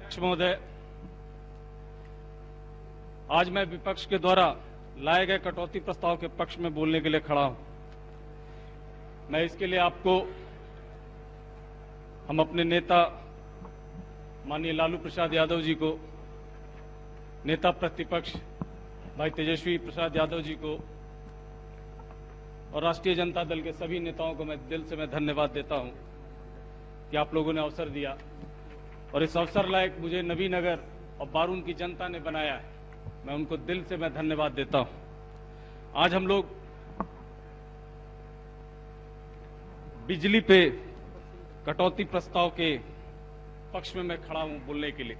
अध्यक्ष महोदय, आज मैं विपक्ष के द्वारा लाए गए कटौती प्रस्ताव के पक्ष में बोलने के लिए खड़ा हूं। मैं इसके लिए आपको हम अपने नेता माननीय लालू प्रसाद यादव जी को, नेता प्रतिपक्ष भाई तेजस्वी प्रसाद यादव जी को और राष्ट्रीय जनता दल के सभी नेताओं को मैं दिल से धन्यवाद देता हूं कि आप लोगों ने अवसर दिया और इस अवसर लायक मुझे नबीनगर और बारून की जनता ने बनाया है। मैं उनको दिल से धन्यवाद देता हूं। आज हम लोग बिजली पे कटौती प्रस्ताव के पक्ष में मैं खड़ा हूं बोलने के लिए।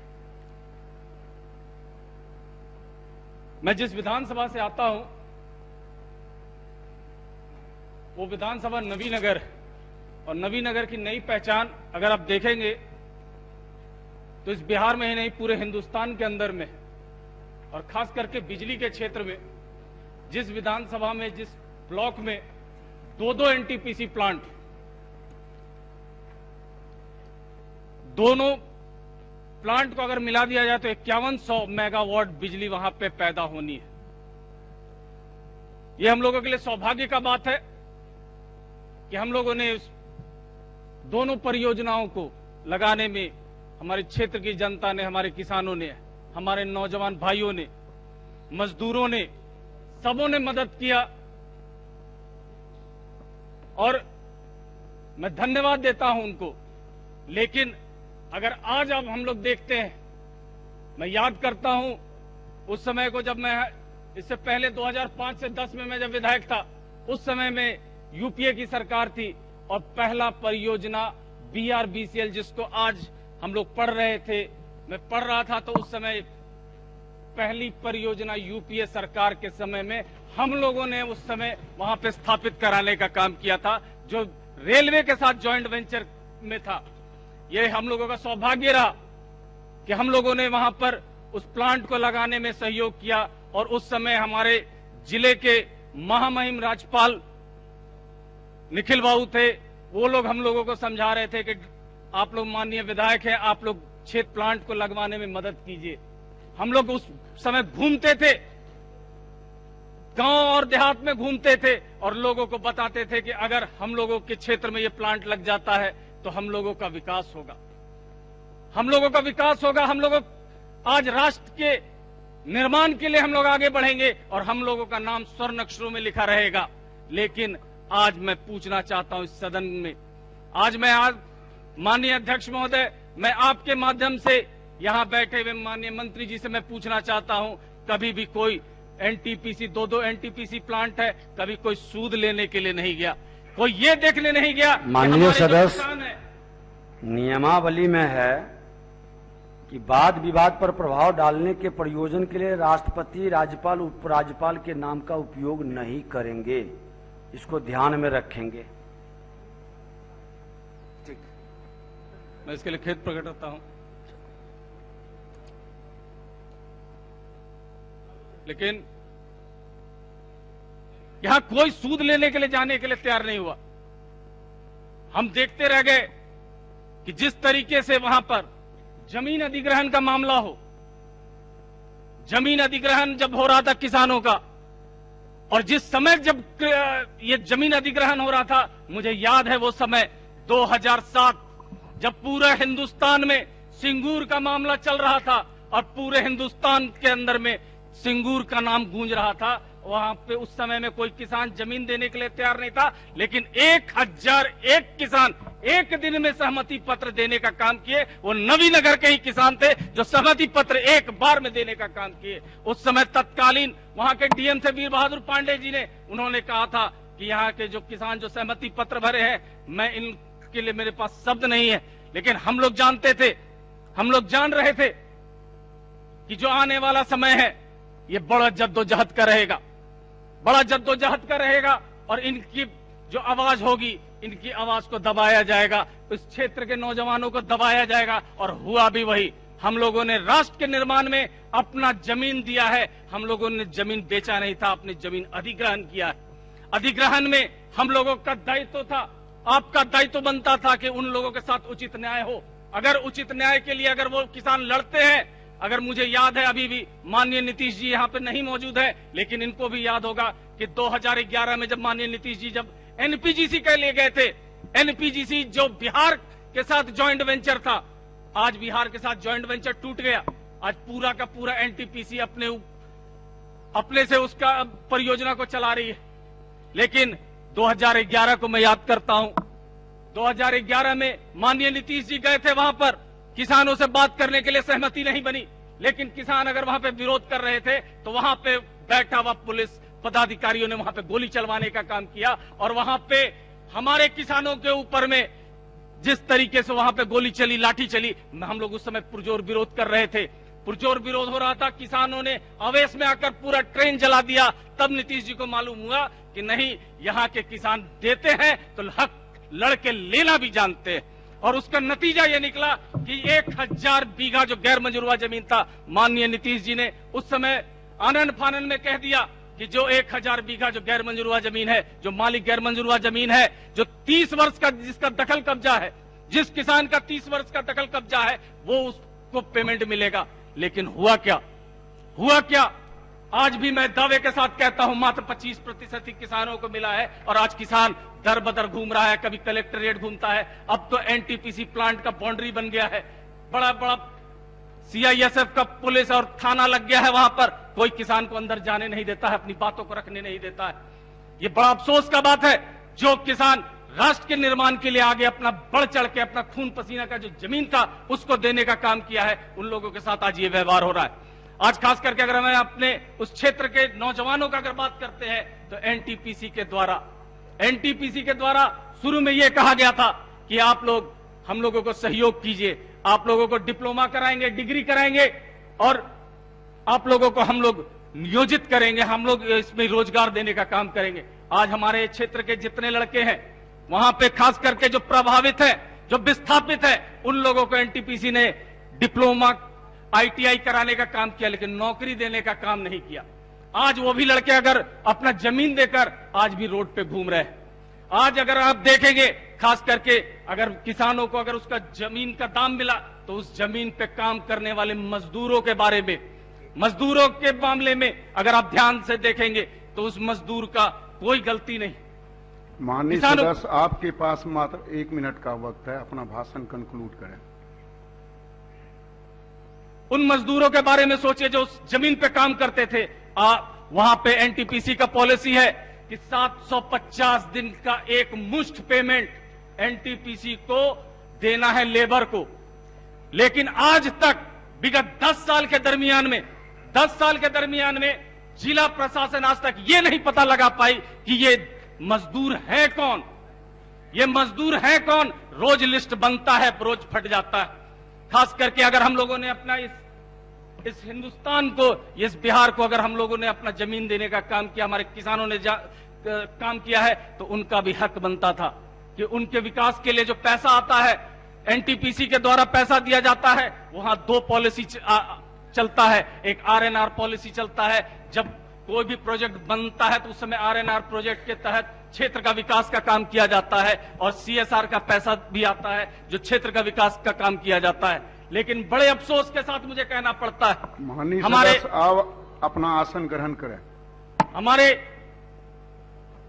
मैं जिस विधानसभा से आता हूं वो विधानसभा नबीनगर है और नबीनगर की नई पहचान अगर आप देखेंगे तो इस बिहार में ही नहीं पूरे हिंदुस्तान के अंदर में और खास करके बिजली के क्षेत्र में जिस विधानसभा में जिस ब्लॉक में दो एनटीपीसी प्लांट, दोनों प्लांट को अगर मिला दिया जाए तो 5100 मेगावाट बिजली वहां पे पैदा होनी है। यह हम लोगों के लिए सौभाग्य का बात है कि हम लोगों ने उस दोनों परियोजनाओं को लगाने में हमारे क्षेत्र की जनता ने, हमारे किसानों ने, हमारे नौजवान भाइयों ने, मजदूरों ने, सबों ने मदद किया और मैं धन्यवाद देता हूं उनको। लेकिन अगर आज अब हम लोग देखते हैं, मैं याद करता हूं उस समय को जब मैं इससे पहले 2005 से 10 में मैं जब विधायक था, उस समय में यूपीए की सरकार थी और पहला परियोजना BRBCL जिसको आज हम लोग पढ़ रहे थे, मैं पढ़ रहा था तो उस समय पहली परियोजना यूपीए सरकार के समय में हम लोगों ने उस समय वहां पे स्थापित कराने का काम किया था, जो रेलवे के साथ जॉइंट वेंचर में था। ये हम लोगों का सौभाग्य रहा कि हम लोगों ने वहां पर उस प्लांट को लगाने में सहयोग किया और उस समय हमारे जिले के महामहिम राज्यपाल निखिल बाबू थे। वो लोग हम लोगों को समझा रहे थे कि आप लोग माननीय विधायक हैं, आप लोग क्षेत्र प्लांट को लगवाने में मदद कीजिए। हम लोग उस समय घूमते थे, गांव और देहात में घूमते थे और लोगों को बताते थे कि अगर हम लोगों के क्षेत्र में ये प्लांट लग जाता है तो हम लोगों का विकास होगा, हम लोगों का विकास होगा, हम लोगों आज राष्ट्र के निर्माण के लिए हम लोग आगे बढ़ेंगे और हम लोगों का नाम स्वर्ण अक्षरों में लिखा रहेगा। लेकिन आज मैं पूछना चाहता हूं इस सदन में, आज माननीय अध्यक्ष महोदय, मैं आपके माध्यम से यहां बैठे हुए माननीय मंत्री जी से मैं पूछना चाहता हूं, कभी भी कोई एनटीपीसी, दो एनटीपीसी प्लांट है, कभी कोई सूद लेने के लिए नहीं गया, कोई ये देखने नहीं गया। माननीय सदस्य, नियमावली में है कि वाद विवाद पर प्रभाव डालने के प्रयोजन के लिए राष्ट्रपति, राज्यपाल, उपराज्यपाल के नाम का उपयोग नहीं करेंगे, इसको ध्यान में रखेंगे। ठीक, मैं इसके लिए खेद प्रकट करता हूं। लेकिन यहां कोई सूद लेने के लिए जाने के लिए तैयार नहीं हुआ। हम देखते रह गए कि जिस तरीके से वहां पर जमीन अधिग्रहण का मामला हो, जमीन अधिग्रहण जब हो रहा था किसानों का, और जिस समय जब ये जमीन अधिग्रहण हो रहा था, मुझे याद है वो समय 2007 जब पूरे हिंदुस्तान में सिंगूर का मामला चल रहा था और पूरे हिंदुस्तान के अंदर में सिंगूर का नाम गूंज रहा था। वहां पे उस समय में कोई किसान जमीन देने के लिए तैयार नहीं था, लेकिन 1001 किसान एक दिन में सहमति पत्र देने का काम किए। वो नबीनगर के ही किसान थे जो सहमति पत्र एक बार में देने का काम किए। उस समय तत्कालीन वहां के डीएम से वीर बहादुर पांडे जी ने उन्होंने कहा था कि यहाँ के जो किसान जो सहमति पत्र भरे हैं, मैं इनके लिए मेरे पास शब्द नहीं है, लेकिन हम लोग जानते थे, हम लोग जान रहे थे कि जो आने वाला समय है ये बड़ा जद्दोजहद का रहेगा, बड़ा जद्दोजहद का रहेगा और इनकी जो आवाज होगी, इनकी आवाज को दबाया जाएगा, इस क्षेत्र के नौजवानों को दबाया जाएगा। और हुआ भी वही। हम लोगों ने राष्ट्र के निर्माण में अपना जमीन दिया है, हम लोगों ने जमीन बेचा नहीं था, अपनी जमीन अधिग्रहण किया है। अधिग्रहण में हम लोगों का दायित्व था, आपका दायित्व बनता था कि उन लोगों के साथ उचित न्याय हो अगर उचित न्याय के लिए अगर वो किसान लड़ते हैं, अगर मुझे याद है अभी भी माननीय नीतीश जी यहाँ पे नहीं मौजूद है, लेकिन इनको भी याद होगा कि 2011 में जब माननीय नीतीश जी जब एनपीजीसी के लिए गए थे, एनपीजीसी जो बिहार के साथ ज्वाइंट वेंचर था, आज बिहार के साथ ज्वाइंट वेंचर टूट गया। आज पूरा का पूरा एनटीपीसी अपने से उसका परियोजना को चला रही है। लेकिन 2011 को मैं याद करता हूं, 2011 में माननीय नीतीश जी गए थे वहां पर, किसानों से बात करने के लिए सहमति नहीं बनी, लेकिन किसान अगर वहां पे विरोध कर रहे थे तो वहां पे बैठा हुआ पुलिस पदाधिकारियों ने वहां पे गोली चलवाने का काम किया, और वहां पे हमारे किसानों के ऊपर में जिस तरीके से वहां पे गोली चली, लाठी चली, हम लोग उस समय पुरजोर विरोध कर रहे थे। पुरजोर विरोध हो रहा था, किसानों ने आवेश में आकर पूरा ट्रेन जला दिया। तब नीतीश जी को मालूम हुआ कि नहीं, यहाँ के किसान देते हैं तो हक लड़के लेना भी जानते हैं, और उसका नतीजा ये निकला कि 1000 बीघा जो गैर मंजूरवा जमीन था, माननीय नीतीश जी ने उस समय आनन फानन में कह दिया कि जो 1000 बीघा जो गैर मंजूरवा जमीन है, जो मालिक गैर मंजूरवा जमीन है, जो 30 वर्ष का जिसका दखल कब्जा है, जिस किसान का 30 वर्ष का दखल कब्जा है, वो उसको पेमेंट मिलेगा। लेकिन हुआ क्या? आज भी मैं दावे के साथ कहता हूं मात्र 25% ही किसानों को मिला है, और आज किसान दर बदर घूम रहा है, कभी कलेक्ट्रेट घूमता है, अब तो एनटीपीसी प्लांट का बाउंड्री बन गया है, बड़ा बड़ा सीआईएसएफ का पुलिस और थाना लग गया है वहां पर, कोई किसान को अंदर जाने नहीं देता है, अपनी बातों को रखने नहीं देता है। ये बड़ा अफसोस का बात है। जो किसान राष्ट्र के निर्माण के लिए आगे अपना बढ़ चढ़ के अपना खून पसीना का जो जमीन था उसको देने का काम किया है, उन लोगों के साथ आज ये व्यवहार हो रहा है। आज खास करके अगर मैं अपने उस क्षेत्र के नौजवानों का अगर बात करते हैं तो एनटीपीसी के द्वारा शुरू में यह कहा गया था कि आप लोग हम लोगों को सहयोग कीजिए, आप लोगों को डिप्लोमा कराएंगे, डिग्री कराएंगे, और आप लोगों को हम लोग नियोजित करेंगे, हम लोग इसमें रोजगार देने का काम करेंगे। आज हमारे क्षेत्र के जितने लड़के हैं वहां पे खास करके जो प्रभावित है, जो विस्थापित है, उन लोगों को एनटीपीसी ने डिप्लोमा आईटीआई कराने का काम किया, लेकिन नौकरी देने का काम नहीं किया। आज वो भी लड़के अगर अपना जमीन देकर आज भी रोड पे घूम रहे हैं। आज अगर आप देखेंगे खास करके अगर किसानों को अगर उसका जमीन का दाम मिला तो उस जमीन पे काम करने वाले मजदूरों के बारे में, मजदूरों के मामले में अगर आप ध्यान से देखेंगे तो उस मजदूर का कोई गलती नहीं। माननीय सदस्य, आपके पास मात्र 1 मिनट का वक्त है, अपना भाषण कंक्लूड करें। उन मजदूरों के बारे में सोचिए जो उस जमीन पे काम करते थे। वहां पे एनटीपीसी का पॉलिसी है कि 750 दिन का एक मुश्त पेमेंट एनटीपीसी को देना है लेबर को, लेकिन आज तक विगत 10 साल के दरमियान में जिला प्रशासन आज तक ये नहीं पता लगा पाई कि ये मजदूर है कौन, रोज लिस्ट बनता है, रोज फट जाता है। खास करके अगर हम लोगों ने अपना इस हिंदुस्तान को, इस बिहार को अगर हम लोगों ने अपना जमीन देने का काम किया, हमारे किसानों ने काम किया है, तो उनका भी हक बनता था कि उनके विकास के लिए जो पैसा आता है, एनटीपीसी के द्वारा पैसा दिया जाता है, वहां 2 पॉलिसी चलता है। एक आरएनआर पॉलिसी चलता है, जब कोई भी प्रोजेक्ट बनता है तो उस समय आरएनआर प्रोजेक्ट के तहत क्षेत्र का विकास का काम किया जाता है, और सीएसआर का पैसा भी आता है जो क्षेत्र का विकास का काम किया जाता है। लेकिन बड़े अफसोस के साथ मुझे कहना पड़ता है, माननीय सदस्य आप अपना आसन ग्रहण करें। हमारे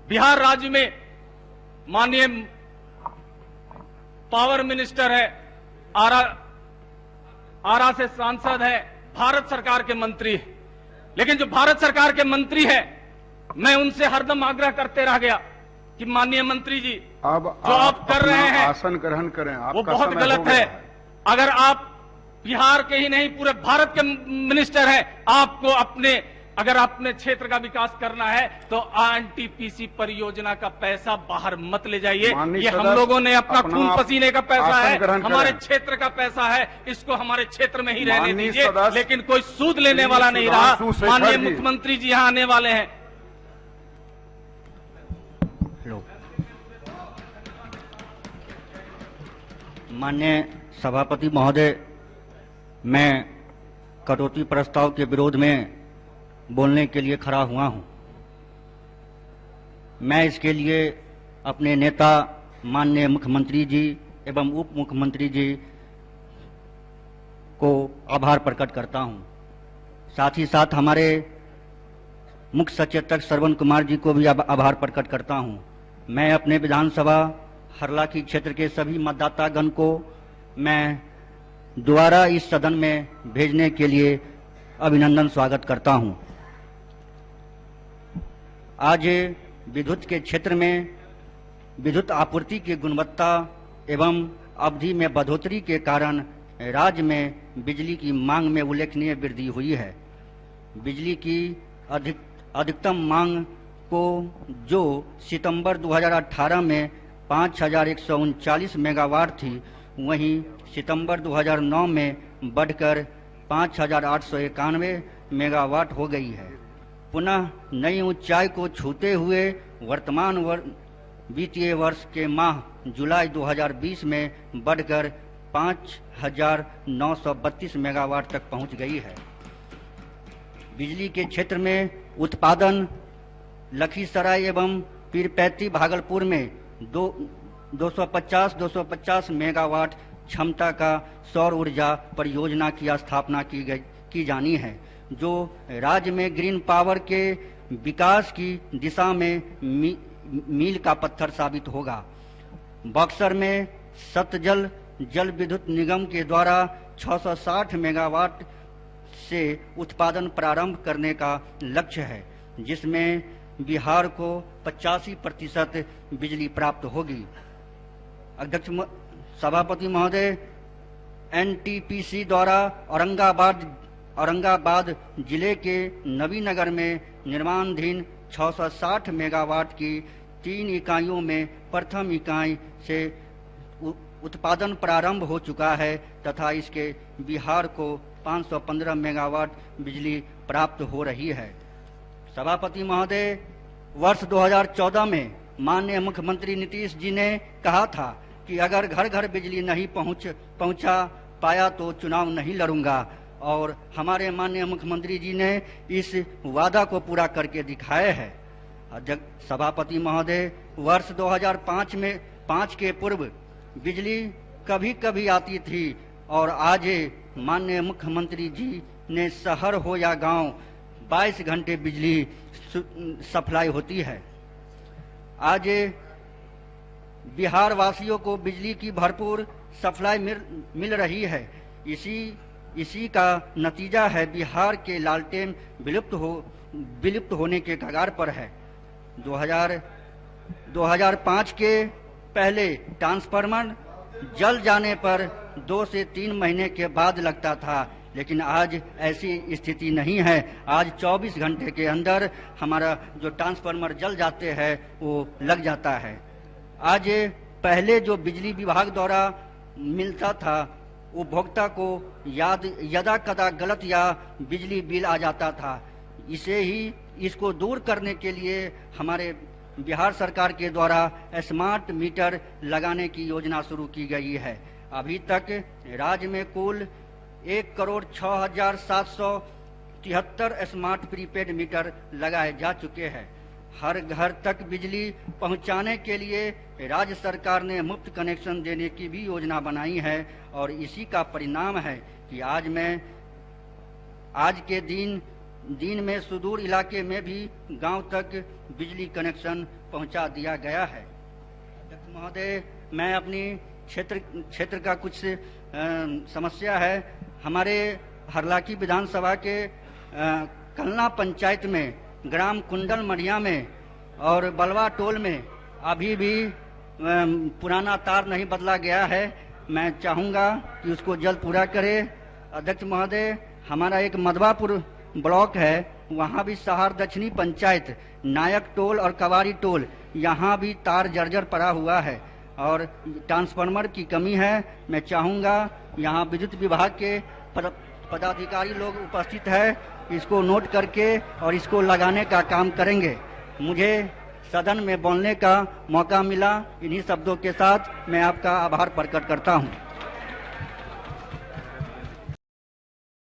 बिहार राज्य में माननीय पावर मिनिस्टर है, आरा से सांसद है, भारत सरकार के मंत्री है, लेकिन जो भारत सरकार के मंत्री है, मैं उनसे हरदम आग्रह करते रह गया कि माननीय मंत्री जी जो आप कर रहे हैं आसन ग्रहण करें, वो बहुत गलत है। अगर आप बिहार के ही नहीं पूरे भारत के मिनिस्टर हैं, आपको अगर अपने क्षेत्र का विकास करना है तो एनटीपीसी परियोजना का पैसा बाहर मत ले जाइए। ये हम लोगों ने अपना खून पसीने का पैसा है, हमारे क्षेत्र का पैसा है, इसको हमारे क्षेत्र में ही रहने दीजिए। लेकिन कोई सूद लेने वाला नहीं रहा। माननीय मुख्यमंत्री जी यहाँ आने वाले हैं। माननीय सभापति महोदय, मैं कटौती प्रस्ताव के विरोध में बोलने के लिए खड़ा हुआ हूं। मैं इसके लिए अपने नेता माननीय मुख्यमंत्री जी एवं उप मुख्यमंत्री जी आभार प्रकट करता हूं। साथ ही साथ हमारे मुख्य सचेतक श्रवण कुमार जी को भी आभार प्रकट करता हूं। मैं अपने विधानसभा हरलाखी क्षेत्र के सभी मतदातागण को मैं दोबारा इस सदन में भेजने के लिए अभिनंदन स्वागत करता हूं। आज विद्युत के क्षेत्र में विद्युत आपूर्ति की गुणवत्ता एवं अवधि में बढ़ोतरी के कारण राज्य में बिजली की मांग में उल्लेखनीय वृद्धि हुई है। बिजली की अधिकतम मांग को जो सितंबर 2018 में 5139 मेगावाट थी, वहीं सितंबर 2009 में बढ़कर 5891 मेगावाट हो गई है। पुनः नई ऊंचाई को छूते हुए वर्तमान वित्तीय वर्ष के माह जुलाई 2020 में बढ़कर 5932 मेगावाट तक पहुंच गई है। बिजली के क्षेत्र में उत्पादन लखीसराय एवं पीरपैंती भागलपुर में 250 मेगावाट क्षमता का सौर ऊर्जा परियोजना की स्थापना की जानी है, जो राज्य में ग्रीन पावर के विकास की दिशा में मील का पत्थर साबित होगा। बक्सर में सतजल जल विद्युत निगम के द्वारा 660 मेगावाट से उत्पादन प्रारंभ करने का लक्ष्य है, जिसमें बिहार को 85% बिजली प्राप्त होगी। अध्यक्ष सभापति महोदय, एनटीपीसी द्वारा औरंगाबाद जिले के नवीनगर में निर्माणाधीन 660 मेगावाट की 3 इकाइयों में प्रथम इकाई से उत्पादन प्रारंभ हो चुका है तथा इसके बिहार को 515 मेगावाट बिजली प्राप्त हो रही है। सभापति महोदय, वर्ष 2014 में माननीय मुख्यमंत्री नीतीश जी ने कहा था कि अगर घर घर बिजली नहीं पहुंचा पाया तो चुनाव नहीं लड़ूंगा, और हमारे माननीय मुख्यमंत्री जी ने इस वादा को पूरा करके दिखाया है। अध्यक्ष सभापति महोदय, वर्ष 2005 के पूर्व बिजली कभी कभी आती थी और आज माननीय मुख्यमंत्री जी ने शहर हो या गांव 22 घंटे बिजली सप्लाई होती है। आज बिहार वासियों को बिजली की भरपूर सप्लाई मिल रही है। इसी का नतीजा है बिहार के लालटेन विलुप्त होने के कगार पर है। 2005 के पहले ट्रांसफार्मर जल जाने पर 2 से 3 महीने के बाद लगता था, लेकिन आज ऐसी स्थिति नहीं है। आज 24 घंटे के अंदर हमारा जो ट्रांसफार्मर जल जाते हैं वो लग जाता है। आज पहले जो बिजली विभाग द्वारा मिलता था, उपभोक्ता को यदा कदा गलत या बिजली बिल आ जाता था। इसको दूर करने के लिए हमारे बिहार सरकार के द्वारा स्मार्ट मीटर लगाने की योजना शुरू की गई है। अभी तक राज्य में कुल 1,06,773 स्मार्ट प्रीपेड मीटर लगाए जा चुके हैं। हर घर तक बिजली पहुंचाने के लिए राज्य सरकार ने मुफ्त कनेक्शन देने की भी योजना बनाई है, और इसी का परिणाम है कि आज के दिन में सुदूर इलाके में भी गांव तक बिजली कनेक्शन पहुंचा दिया गया है। अध्यक्ष महोदय, मैं अपनी क्षेत्र का कुछ समस्या है। हमारे हरलाखी विधानसभा के कलना पंचायत में ग्राम कुंडल मढ़िया में और बलवा टोल में अभी भी पुराना तार नहीं बदला गया है। मैं चाहूंगा कि उसको जल्द पूरा करे। अध्यक्ष महोदय, हमारा एक मधवापुर ब्लॉक है, वहाँ भी सहार दक्षिणी पंचायत नायक टोल और कवारी टोल, यहाँ भी तार जर्जर पड़ा हुआ है और ट्रांसफार्मर की कमी है। मैं चाहूंगा यहाँ विद्युत विभाग के पदाधिकारी लोग उपस्थित है, इसको नोट करके और इसको लगाने का काम करेंगे। मुझे सदन में बोलने का मौका मिला, इन्हीं शब्दों के साथ मैं आपका आभार प्रकट करता हूँ।